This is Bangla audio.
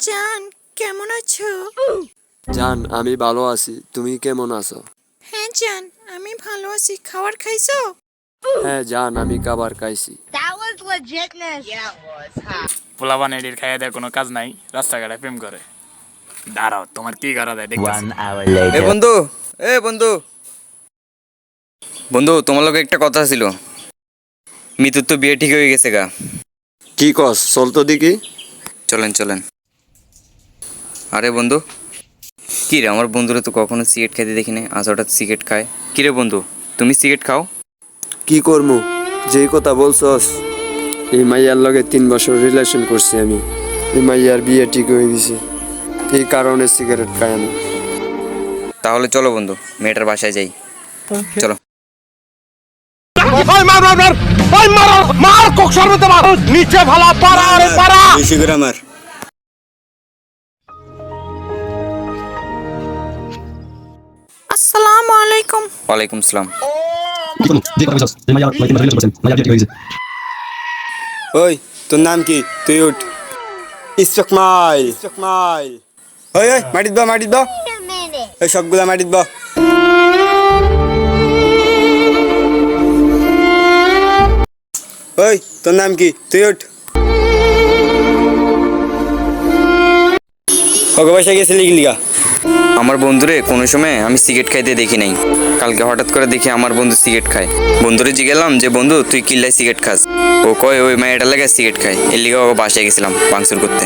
জান, কেমন আছো? জান, আমি ভালো আছি। তুমি কেমন আছো? হ্যাঁ জান, আমি ভালো আছি। খাবার খাইছো? হ্যাঁ জান, আমি খাবার খাইছি। That was legitness. Yeah, it was. Huh? পোলাপান এডির খাইয়া দেয় কোনো কাজ নাই, রাস্তাঘাটে প্রেম করে। দাঁড়াও, তোমার কি করা যায় দেখতেছি। 1 hour এ later. বন্ধু, এ বন্ধু, বন্ধু তোমার লোক একটা কথা ছিল। মিতুর তো বিয়ে ঠিক হয়ে গেছে গা। কি কস, চল তো দেখি। চলেন চলেন। আরে বন্ধু, কি রে, আমার বন্ধুরা তো কখনো সিগারেট খাইতে দেখি না, আজ হঠাৎ সিগারেট খায়। কি রে বন্ধু, তুমি সিগারেট খাও? কি করমু, যেই কথা বলছস, এই মাইয়ার লগে 3 বছর রিলেশন করছি আমি। এই মাইয়ার বিয়ে ঠিক হয়ে গেছে, এই কারণে সিগারেট খাই আমি। তাহলে চলো বন্ধু, মেয়েটার বাসায় যাই। চলো। আসসালামু আলাইকুম। ওয়ালাইকুম সালাম। ওই, তোর নাম কি? তুই উঠ। ইসকমাইল, ইসকমাইল। ওই ওই, মাটিত বা, মাটিত বা। Wait a minute. ওই সবগুলা মাটিত বা। ওই, তোর নাম কি? তুই উঠ। ওকে বাসায় গেছিলি গিলিগা? আমার বন্ধুরে কোনো সময় আমি সিগারেট খাইতে দেখি নাই, কালকে হঠাৎ করে দেখি আমার বন্ধু সিগারেট খায়। বন্ধুরে জিগেলাম যে বন্ধু তুই কিল্লায় সিগারেট খাস, ও কয় ওই মেয়েটার লাগে সিগারেট খায়, এর লিগে ওকে বাসায় গেছিলাম ভাঙচুর করতে।